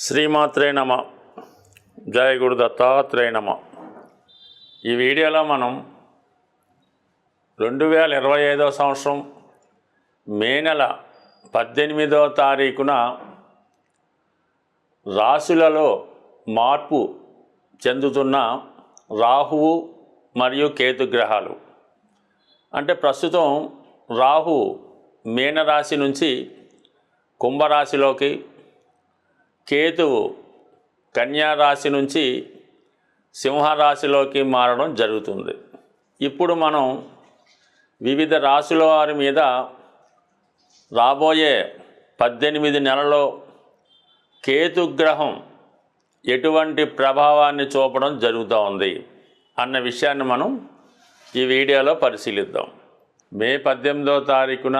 శ్రీమాత్రే నమ. జయ గురు దత్తాత్రేయ నమ. ఈ వీడియోలో మనం 2025 సంవత్సరం మే నెల 18వ తారీఖున రాశులలో మార్పు చెందుతున్న రాహువు మరియు కేతు గ్రహాలు. అంటే ప్రస్తుతం రాహు మీనరాశి నుంచి కుంభరాశిలోకి, కేతువు కన్యారాశి నుంచి సింహరాశిలోకి మారడం జరుగుతుంది. ఇప్పుడు మనం వివిధ రాశుల వారి మీద రాబోయే 18 నెలల్లో కేతుగ్రహం ఎటువంటి ప్రభావాన్ని చూపడం జరుగుతూ ఉంది అన్న విషయాన్ని మనం ఈ వీడియోలో పరిశీలిద్దాం. మే 18వ తారీఖున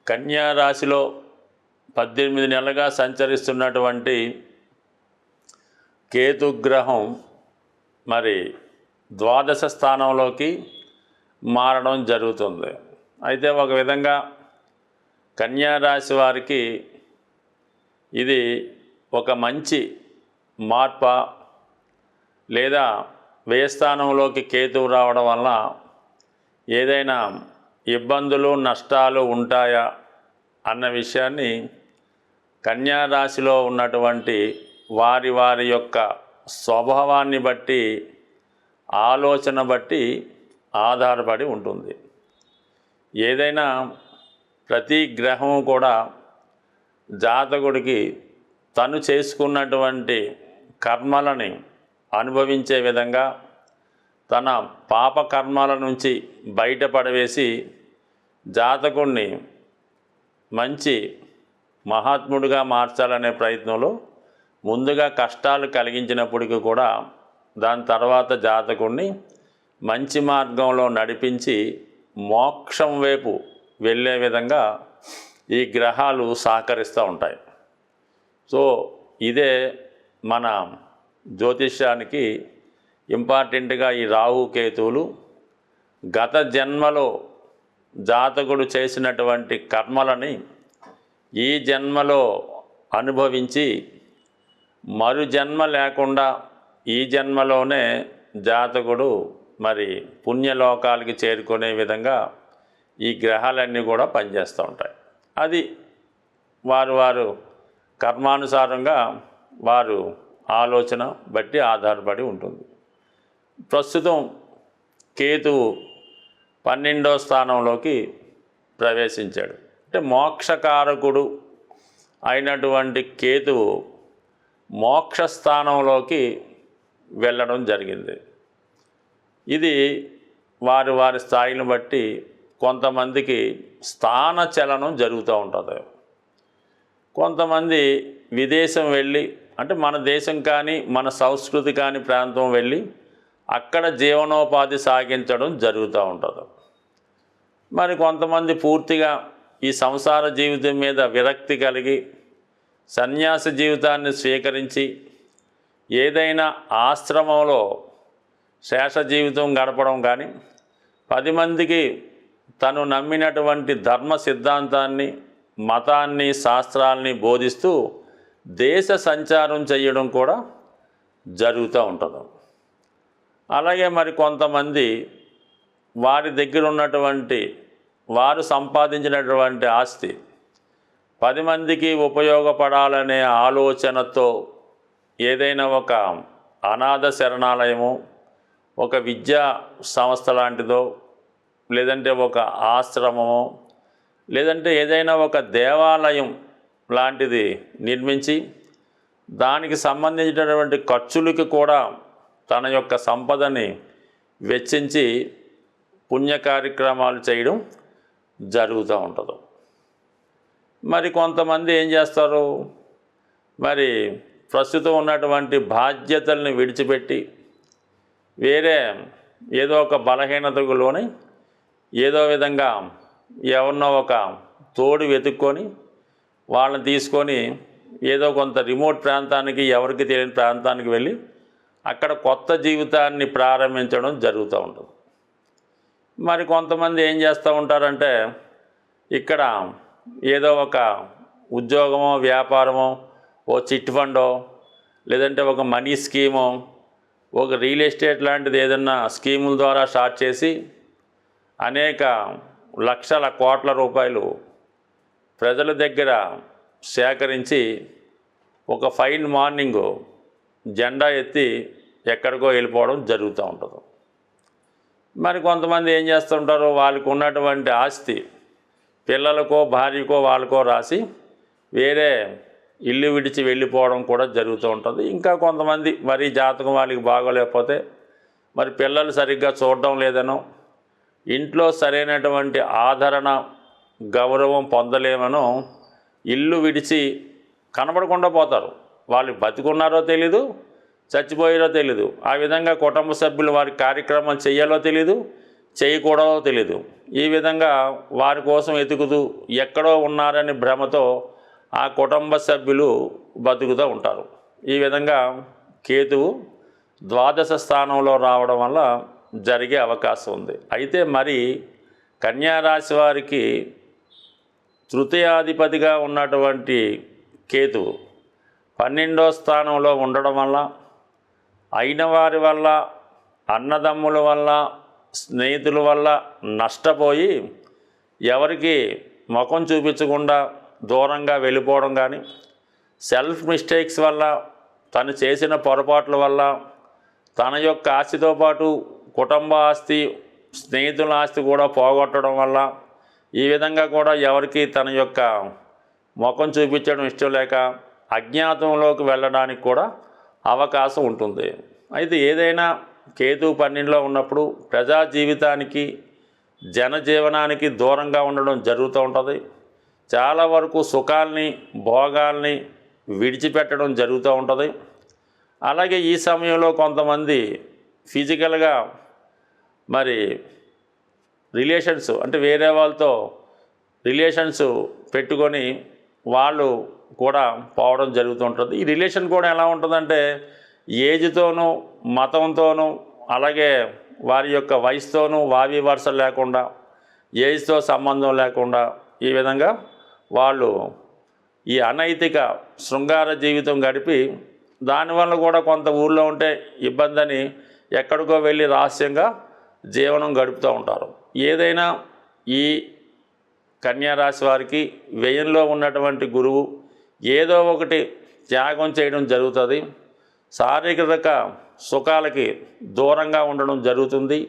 కన్యారాశిలో 18 నెలలుగా సంచరిస్తున్నటువంటి కేతుగ్రహం మరి ద్వాదశ స్థానంలోకి మారడం జరుగుతుంది. అయితే ఒక విధంగా కన్యారాశి వారికి ఇది ఒక మంచి మార్ప, లేదా వ్యయస్థానంలోకి కేతువు రావడం వల్ల ఏదైనా ఇబ్బందులు నష్టాలు ఉంటాయా అన్న విషయాన్ని కన్యారాశిలో ఉన్నటువంటి వారి వారి యొక్క స్వభావాన్ని బట్టి, ఆలోచన బట్టి ఆధారపడి ఉంటుంది. ఏదైనా ప్రతి గ్రహం కూడా జాతకుడికి తను చేసుకున్నటువంటి కర్మలని అనుభవించే విధంగా, తన పాప కర్మల నుంచి బయటపడవేసి జాతకుడిని మంచి మహాత్ముడిగా మార్చాలనే ప్రయత్నంలో ముందుగా కష్టాలు కలిగించినప్పటికీ కూడా దాని తర్వాత జాతకుడిని మంచి మార్గంలో నడిపించి మోక్షం వైపు వెళ్ళే విధంగా ఈ గ్రహాలు సహకరిస్తూ ఉంటాయి. సో ఇదే మన జ్యోతిష్యానికి ఇంపార్టెంట్గా ఈ రాహు కేతువులు గత జన్మలో జాతకుడు చేసినటువంటి కర్మలని ఈ జన్మలో అనుభవించి మరు జన్మ లేకుండా ఈ జన్మలోనే జాతకుడు మరి పుణ్యలోకాలకి చేరుకునే విధంగా ఈ గ్రహాలన్నీ కూడా పనిచేస్తూ ఉంటాయి. అది వారు కర్మానుసారంగా వారు ఆలోచన బట్టి ఆధారపడి ఉంటుంది. ప్రస్తుతం కేతువు 12వ స్థానంలోకి ప్రవేశించాడు. అంటే మోక్షకారకుడు అయినటువంటి కేతువు మోక్ష స్థానంలోకి వెళ్ళడం జరిగింది. ఇది వారి వారి స్థాయిని బట్టి కొంతమందికి స్థాన చలనం జరుగుతూ ఉంటుంది. కొంతమంది విదేశం వెళ్ళి, అంటే మన దేశం కానీ మన సంస్కృతి కానీ ప్రాంతం వెళ్ళి అక్కడ జీవనోపాధి సాగించడం జరుగుతూ ఉంటుంది. మరి కొంతమంది పూర్తిగా ఈ సంసార జీవితం మీద విరక్తి కలిగి సన్యాస జీవితాన్ని స్వీకరించి ఏదైనా ఆశ్రమంలో శేష జీవితం గడపడం కానీ, 10 మందికి తను నమ్మినటువంటి ధర్మ సిద్ధాంతాన్ని, మతాన్ని, శాస్త్రాల్ని బోధిస్తూ దేశ సంచారం చేయడం కూడా జరుగుతూ ఉంటుంది. అలాగే మరి కొంతమంది వారి దగ్గర ఉన్నటువంటి, వారు సంపాదించినటువంటి ఆస్తి 10 మందికి ఉపయోగపడాలనే ఆలోచనతో ఏదైనా ఒక అనాథ శరణాలయము, ఒక విద్యా సంస్థ లాంటిదో, లేదంటే ఒక ఆశ్రమమో, లేదంటే ఏదైనా ఒక దేవాలయం లాంటిది నిర్మించి దానికి సంబంధించినటువంటి ఖర్చులకి కూడా తన యొక్క సంపదని వెచ్చించి పుణ్య కార్యక్రమాలు చేయడం జరుగుతూ ఉంటుంది. మరి కొంతమంది ఏం చేస్తారు, మరి ప్రస్తుతం ఉన్నటువంటి బాధ్యతల్ని విడిచిపెట్టి వేరే ఏదో ఒక బలహీనతకు లోని ఏదో విధంగా ఎవరినో ఒక తోడు వెతుక్కొని వాళ్ళని తీసుకొని ఏదో కొంత రిమోట్ ప్రాంతానికి, ఎవరికి తెలియని ప్రాంతానికి వెళ్ళి అక్కడ కొత్త జీవితాన్ని ప్రారంభించడం జరుగుతూ ఉంటుంది. మరి కొంతమంది ఏం చేస్తూ ఉంటారంటే ఇక్కడ ఏదో ఒక ఉద్యోగమో వ్యాపారమో ఓ చిట్ ఫండో లేదంటే ఒక మనీ స్కీమో ఒక రియల్ ఎస్టేట్ లాంటిది ఏదన్నా స్కీముల ద్వారా స్టార్ట్ చేసి అనేక లక్షల కోట్ల రూపాయలు ప్రజల దగ్గర సేకరించి ఒక ఫైన్ మార్నింగ్ జెండా ఎత్తి ఎక్కడికో వెళ్ళిపోవడం జరుగుతూ ఉంటుంది. మరి కొంతమంది ఏం చేస్తుంటారు, వాళ్ళకు ఉన్నటువంటి ఆస్తి పిల్లలకో భార్యకో వాళ్ళకో రాసి వేరే ఇల్లు విడిచి వెళ్ళిపోవడం కూడా జరుగుతూ ఉంటుంది. ఇంకా కొంతమంది మరి జాతకం వాళ్ళకి బాగోలేకపోతే మరి పిల్లలు సరిగ్గా చూడడం లేదనో ఇంట్లో సరైనటువంటి ఆదరణ గౌరవం పొందలేమనో ఇల్లు విడిచి కనబడకుండా పోతారు. వాళ్ళు బతికున్నారో తెలీదు, చచ్చిపోయారో తెలీదు. ఆ విధంగా కుటుంబ సభ్యులు వారి కార్యక్రమం చేయాలో తెలీదు, చేయకూడదో తెలీదు. ఈ విధంగా వారి కోసం ఎతుకుతూ ఎక్కడో ఉన్నారని భ్రమతో ఆ కుటుంబ సభ్యులు బతుకుతూ ఉంటారు. ఈ విధంగా కేతువు ద్వాదశ స్థానంలో రావడం వల్ల జరిగే అవకాశం ఉంది. అయితే మరి కన్యారాశి వారికి తృతీయాధిపతిగా ఉన్నటువంటి కేతువు 12వ స్థానంలో ఉండడం వల్ల అయిన వారి వల్ల, అన్నదమ్ముల వల్ల, స్నేహితుల వల్ల నష్టపోయి ఎవరికి ముఖం చూపించకుండా దూరంగా వెళ్ళిపోవడం కానీ, సెల్ఫ్ మిస్టేక్స్ వల్ల, తను చేసిన పొరపాట్ల వల్ల తన యొక్క ఆస్తితో పాటు కుటుంబ ఆస్తి, స్నేహితుల ఆస్తి కూడా పోగొట్టడం వల్ల ఈ విధంగా కూడా ఎవరికి తన యొక్క ముఖం చూపించడం ఇష్టం లేక అజ్ఞాతంలోకి వెళ్ళడానికి కూడా అవకాశం ఉంటుంది. అయితే ఏదైనా కేతు 12లో ఉన్నప్పుడు ప్రజా జీవితానికి, జనజీవనానికి దూరంగా ఉండడం జరుగుతూ ఉంటుంది. చాలా వరకు సుఖాల్ని, భోగాల్ని విడిచిపెట్టడం జరుగుతూ ఉంటుంది. అలాగే ఈ సమయంలో కొంతమంది ఫిజికల్గా మరి రిలేషన్స్ అంటే వేరే వాళ్ళతో రిలేషన్స్ పెట్టుకొని వాళ్ళు కూడా పోవడం జరుగుతుంటుంది. ఈ రిలేషన్ కూడా ఎలా ఉంటుందంటే ఏజ్తోనూ, మతంతోనూ, అలాగే వారి యొక్క వయసుతోనూ వావి వరుస లేకుండా, ఏజ్తో సంబంధం లేకుండా ఈ విధంగా వాళ్ళు ఈ అనైతిక శృంగార జీవితం గడిపి దానివల్ల కూడా కొంత ఊళ్ళో ఉంటే ఇబ్బంది అని ఎక్కడికో వెళ్ళి రహస్యంగా జీవనం గడుపుతూ ఉంటారు. ఏదైనా ఈ కన్యారాశి వారికి వ్యయంలో ఉన్నటువంటి గురువు ఏదో ఒకటి త్యాగం చేయడం జరుగుతుంది. శారీరక సుఖాలకి దూరంగా ఉండడం జరుగుతుంది.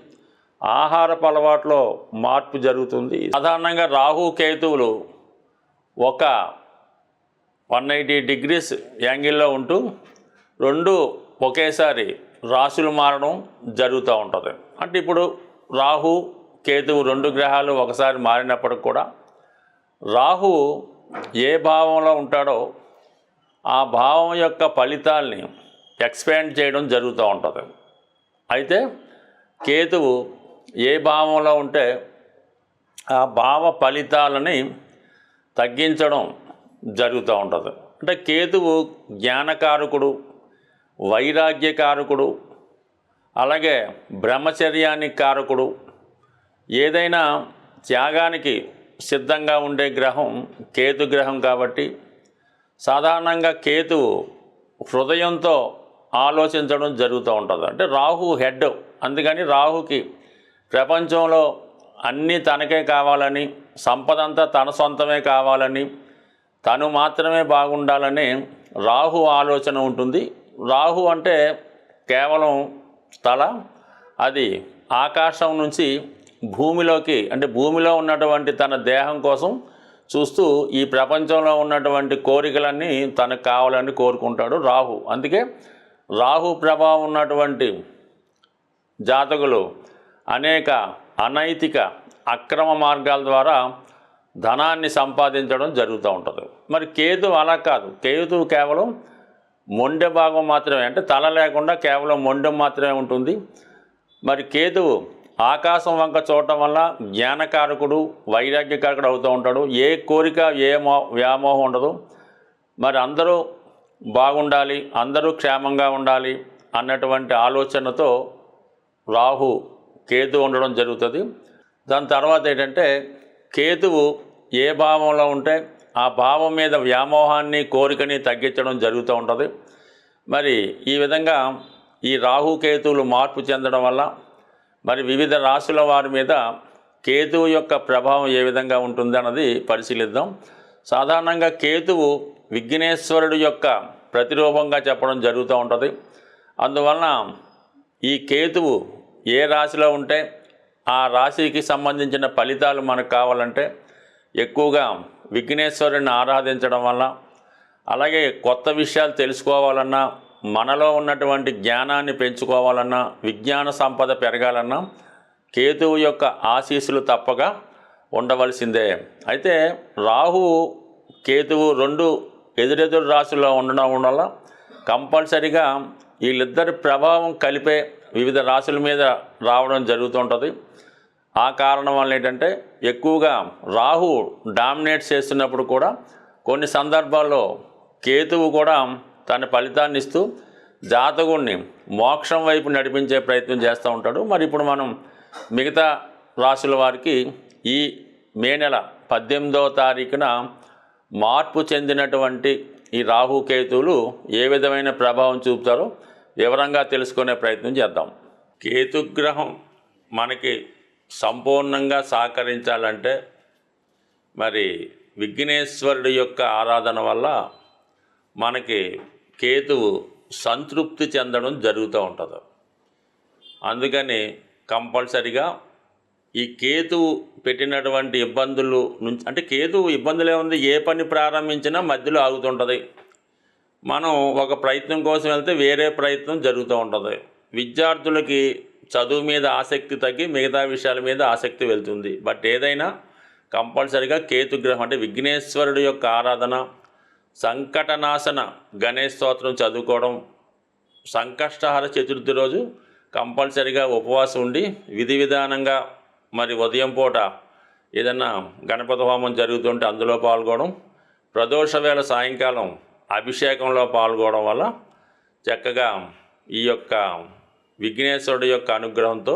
ఆహారపు అలవాట్లో మార్పు జరుగుతుంది. సాధారణంగా రాహు కేతువులు ఒక 180 డిగ్రీస్ యాంగిల్లో ఉంటూ రెండు ఒకేసారి రాశులు మారడం జరుగుతూ ఉంటుంది. అంటే ఇప్పుడు రాహు కేతువు 2 గ్రహాలు ఒకసారి మారినప్పటికి కూడా రాహు ఏ భావంలో ఉంటాడో ఆ భావం యొక్క ఫలితాల్ని ఎక్స్పాండ్ చేయడం జరుగుతూ ఉంటుంది. అయితే కేతువు ఏ భావంలో ఉంటే ఆ భావ ఫలితాలని తగ్గించడం జరుగుతూ ఉంటుంది. అంటే కేతువు జ్ఞానకారకుడు, వైరాగ్యకారకుడు, అలాగే బ్రహ్మచర్యానికి కారకుడు. ఏదైనా త్యాగానికి సిద్ధంగా ఉండే గ్రహం కేతు గ్రహం కాబట్టి సాధారణంగా కేతువు హృదయంతో ఆలోచించడం జరుగుతూ ఉంటుంది. అంటే రాహు హెడ్, అందుకని రాహుకి ప్రపంచంలో అన్నీ తనకే కావాలని, సంపదంతా తన సొంతమే కావాలని, తను మాత్రమే బాగుండాలని రాహు ఆలోచన ఉంటుంది. రాహు అంటే కేవలం తల, అది ఆకాశం నుంచి భూమిలోకి, అంటే భూమిలో ఉన్నటువంటి తన దేహం కోసం చూస్తూ ఈ ప్రపంచంలో ఉన్నటువంటి కోరికలన్నీ తనకు కావాలని కోరుకుంటాడు రాహు. అందుకే రాహు ప్రభావం ఉన్నటువంటి జాతకులు అనేక అనైతిక అక్రమ మార్గాల ద్వారా ధనాన్ని సంపాదించడం జరుగుతూ ఉంటుంది. మరి కేతు అలా కాదు. కేతు కేవలం మొండె భాగం మాత్రమే, అంటే తల లేకుండా కేవలం మొండెం మాత్రమే ఉంటుంది. మరి కేతువు ఆకాశం వంక చూడటం వల్ల జ్ఞానకారకుడు, వైరాగ్యకారకుడు అవుతూ ఉంటాడు. ఏ కోరిక, ఏ వ్యామోహం ఉండదు. మరి అందరూ బాగుండాలి, అందరూ క్షేమంగా ఉండాలి అన్నటువంటి ఆలోచనతో రాహు కేతు ఉండడం జరుగుతుంది. దాని తర్వాత ఏంటంటే కేతువు ఏ భావంలో ఉంటే ఆ భావం మీద వ్యామోహాన్ని కోరికని తగ్గించడం జరుగుతూ ఉంటుంది. మరి ఈ విధంగా ఈ రాహుకేతువులు మార్పు చెందడం వల్ల మరి వివిధ రాశుల వారి మీద కేతువు యొక్క ప్రభావం ఏ విధంగా ఉంటుంది అన్నది పరిశీలిద్దాం. సాధారణంగా కేతువు విఘ్నేశ్వరుడు యొక్క ప్రతిరూపంగా చెప్పడం జరుగుతూ ఉంటుంది. అందువలన ఈ కేతువు ఏ రాశిలో ఉంటే ఆ రాశికి సంబంధించిన ఫలితాలు మనకు కావాలంటే ఎక్కువగా విఘ్నేశ్వరుని ఆరాధించడం వల్ల, అలాగే కొత్త విషయాలు తెలుసుకోవాలన్నా, మనలో ఉన్నటువంటి జ్ఞానాన్ని పెంచుకోవాలన్నా, విజ్ఞాన సంపద పెరగాలన్నా కేతువు యొక్క ఆశీస్సులు తప్పగా ఉండవలసిందే. అయితే రాహు కేతువు రెండు ఎదురెదురు రాశుల్లో ఉండడం వల్ల కంపల్సరిగా వీళ్ళిద్దరి ప్రభావం కలిపే వివిధ రాశుల మీద రావడం జరుగుతుంటుంది. ఆ కారణం వల్ల ఏంటంటే ఎక్కువగా రాహు డామినేట్ చేస్తున్నప్పుడు కూడా కొన్ని సందర్భాల్లో కేతువు కూడా తన ఫలితాన్ని ఇస్తూ జాతకుడిని మోక్షం వైపు నడిపించే ప్రయత్నం చేస్తూ ఉంటాడు. మరి ఇప్పుడు మనం మిగతా రాశుల వారికి ఈ మే నెల 18వ తారీఖున మార్పు చెందినటువంటి ఈ రాహుకేతువులు ఏ విధమైన ప్రభావం చూపుతారో వివరంగా తెలుసుకునే ప్రయత్నం చేద్దాం. కేతుగ్రహం మనకి సంపూర్ణంగా సహకరించాలంటే మరి విఘ్నేశ్వరుడి యొక్క ఆరాధన వల్ల మనకి కేతువు సంతృప్తి చెందడం జరుగుతూ ఉంటుంది. అందుకని కంపల్సరిగా ఈ కేతువు పెట్టినటువంటి ఇబ్బందులు నుంచి, అంటే కేతువు ఇబ్బందులే ఉంది, ఏ పని ప్రారంభించినా మధ్యలో ఆగుతుంటుంది. మనం ఒక ప్రయత్నం కోసం వెళ్తే వేరే ప్రయత్నం జరుగుతూ ఉంటుంది. విద్యార్థులకి చదువు మీద ఆసక్తి తగ్గి మిగతా విషయాల మీద ఆసక్తి వెళ్తుంది. బట్ ఏదైనా కంపల్సరిగా కేతుగ్రహం అంటే విఘ్నేశ్వరుడు యొక్క ఆరాధన, సంకటనాశన గణేష్ స్తోత్రం చదువుకోవడం, సంకష్టహర చతుర్థి రోజు కంపల్సరిగా ఉపవాసం ఉండి విధి విధానంగా మరి ఉదయం పూట ఏదన్నా గణపతి హోమం జరుగుతుంటే అందులో పాల్గొనడం, ప్రదోష వేళ సాయంకాలం అభిషేకంలో పాల్గొనడం వల్ల చక్కగా ఈ యొక్క విఘ్నేశ్వరుడు యొక్క అనుగ్రహంతో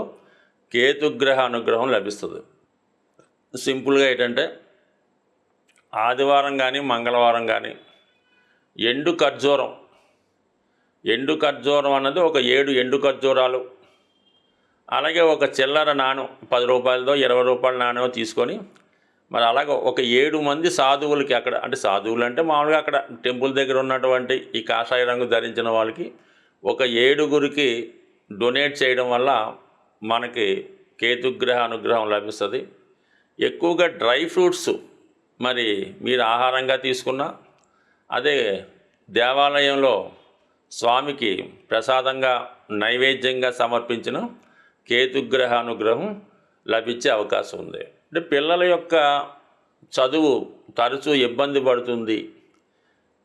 కేతుగ్రహ అనుగ్రహం లభిస్తుంది. సింపుల్గా ఏంటంటే ఆదివారం కానీ మంగళవారం కానీ ఎండు ఖర్జూరం అన్నది ఒక 7 ఎండు ఖర్జూరాలు, అలాగే ఒక చిల్లర నాణం 10 రూపాయలదో 20 రూపాయల నాణ్యం తీసుకొని మరి అలాగే ఒక 7 మంది సాధువులకి, అక్కడ అంటే సాధువులు అంటే మామూలుగా అక్కడ టెంపుల్ దగ్గర ఉన్నటువంటి ఈ కాషాయ రంగు ధరించిన వాళ్ళకి ఒక 7గురికి డొనేట్ చేయడం వల్ల మనకి కేతుగ్రహ అనుగ్రహం లభిస్తుంది. ఎక్కువగా డ్రై ఫ్రూట్స్ మరి మీరు ఆహారంగా తీసుకున్నా, అదే దేవాలయంలో స్వామికి ప్రసాదంగా నైవేద్యంగా సమర్పించిన కేతుగ్రహ అనుగ్రహం లభించే అవకాశం ఉంది. అంటే పిల్లల యొక్క చదువు తరచూ ఇబ్బంది పడుతుంది,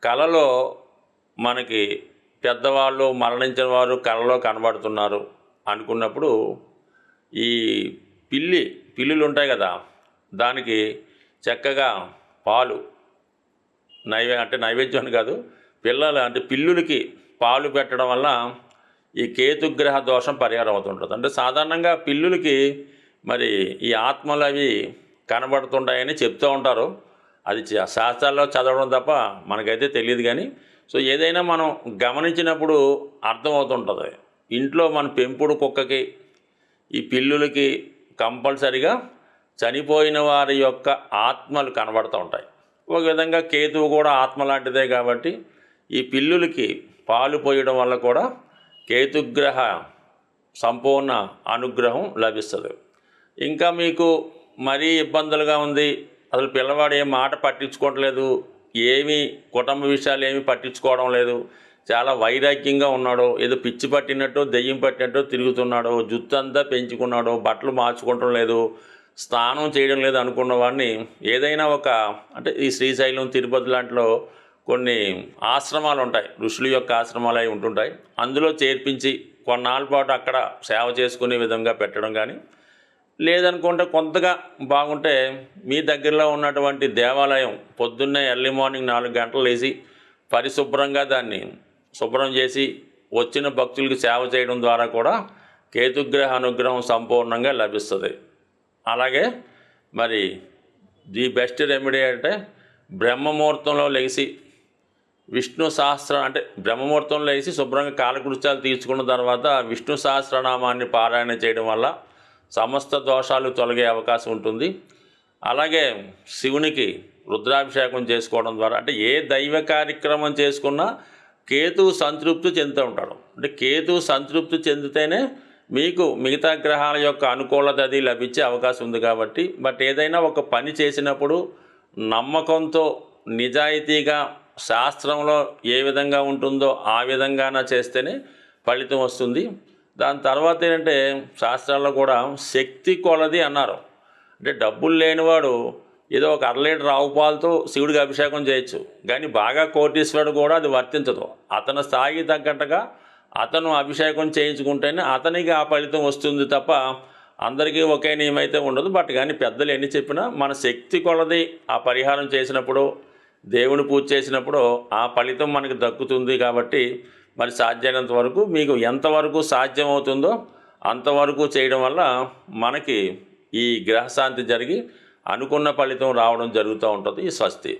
కళలో మనకి పెద్దవాళ్ళు మరణించిన వారు కళలో కనబడుతున్నారు అనుకున్నప్పుడు ఈ పిల్లులు ఉంటాయి కదా, దానికి చక్కగా పాలు నైవేద్యం కాదు, పిల్లులకి పాలు పెట్టడం వల్ల ఈ కేతుగ్రహ దోషం పరిహారం అవుతుంటుంది. అంటే సాధారణంగా పిల్లులకి మరి ఈ ఆత్మలు అవి కనబడుతుంటాయని చెప్తూ ఉంటారు. అది శాస్త్రాల్లో చదవడం తప్ప మనకైతే తెలియదు. కానీ సో ఏదైనా మనం గమనించినప్పుడు అర్థమవుతుంటుంది. ఇంట్లో మన పెంపుడు కుక్కకి ఈ పిల్లులకి కంపల్సరిగా చనిపోయిన వారి యొక్క ఆత్మలు కనబడుతూ ఉంటాయి. ఒక విధంగా కేతువు కూడా ఆత్మ లాంటిదే కాబట్టి ఈ పిల్లులకి పాలు పోయడం వల్ల కూడా కేతుగ్రహ సంపూర్ణ అనుగ్రహం లభిస్తుంది. ఇంకా మీకు మరీ ఇబ్బందులుగా ఉంది, అసలు పిల్లవాడు ఏం మాట పట్టించుకోవట్లేదు, ఏమీ కుటుంబ విషయాలు ఏమీ పట్టించుకోవడం లేదు, చాలా వైరాగ్యంగా ఉన్నాడు, ఏదో పిచ్చి పట్టినట్టు దెయ్యం పట్టినట్టు తిరుగుతున్నాడు, జుత్తు అంతా పెంచుకున్నాడు, బట్టలు మార్చుకోవటం లేదు, స్నానం చేయడం లేదు అనుకున్న వాడిని ఏదైనా అంటే ఈ శ్రీశైలం తిరుపతి లాంటిలో కొన్ని ఆశ్రమాలు ఉంటాయి, ఋషుల యొక్క ఆశ్రమాలు అవి ఉంటుంటాయి, అందులో చేర్పించి కొన్నాళ్ళ పాటు అక్కడ సేవ చేసుకునే విధంగా పెట్టడం కానీ, లేదనుకుంటే కొంతగా బాగుంటే మీ దగ్గరలో ఉన్నటువంటి దేవాలయం పొద్దున్నే ఎర్లీ మార్నింగ్ 4 గంటలు లేచి పరిశుభ్రంగా దాన్ని శుభ్రం చేసి వచ్చిన భక్తులకి సేవ చేయడం ద్వారా కూడా కేతుగ్రహ అనుగ్రహం సంపూర్ణంగా లభిస్తుంది. అలాగే మరి ది బెస్ట్ రెమెడీ అంటే బ్రహ్మముహూర్తంలో లేచి విష్ణు సహస్రం అంటే బ్రహ్మముహూర్తంలో లేచి శుభ్రంగా కాలకృత్యాలు తీర్చుకున్న తర్వాత విష్ణు సహస్రనామాన్ని పారాయణ చేయడం వల్ల సమస్త దోషాలు తొలగే అవకాశం ఉంటుంది. అలాగే శివునికి రుద్రాభిషేకం చేసుకోవడం ద్వారా అంటే ఏ దైవ కార్యక్రమం చేసుకున్నా కేతువు సంతృప్తి చెందుతూ ఉంటాడు. అంటే కేతువు సంతృప్తి చెందితేనే మీకు మిగతా గ్రహాల యొక్క అనుకూలత అది లభించే అవకాశం ఉంది కాబట్టి ఏదైనా ఒక పని చేసినప్పుడు నమ్మకంతో నిజాయితీగా శాస్త్రంలో ఏ విధంగా ఉంటుందో ఆ విధంగానే చేస్తేనే ఫలితం వస్తుంది. దాని తర్వాత ఏంటంటే శాస్త్రాల్లో కూడా శక్తి కొలది అన్నారు. అంటే డబ్బులు లేనివాడు ఏదో ఒక 1/2 లీటర్ ఆవు పాలతో శివుడికి అభిషేకం చేయొచ్చు, కానీ బాగా కోటీశ్వరుడు కూడా అది వర్తించదు. అతని స్థాయికి తగ్గట్టుగా అతను అభిషేకం చేయించుకుంటేనే అతనికి ఆ ఫలితం వస్తుంది తప్ప అందరికీ ఒకే నియమం అయితే ఉండదు. కానీ పెద్దలు ఎన్ని చెప్పినా మన శక్తి కొలది ఆ పరిహారం చేసినప్పుడు దేవుని పూజ చేసినప్పుడు ఆ ఫలితం మనకు దక్కుతుంది. కాబట్టి మరి సాధ్యమైనంత వరకు మీకు ఎంతవరకు సాధ్యమవుతుందో అంతవరకు చేయడం వల్ల మనకి ఈ గ్రహశాంతి జరిగి అనుకున్న ఫలితం రావడం జరుగుతూ ఉంటుంది. స్వస్తి.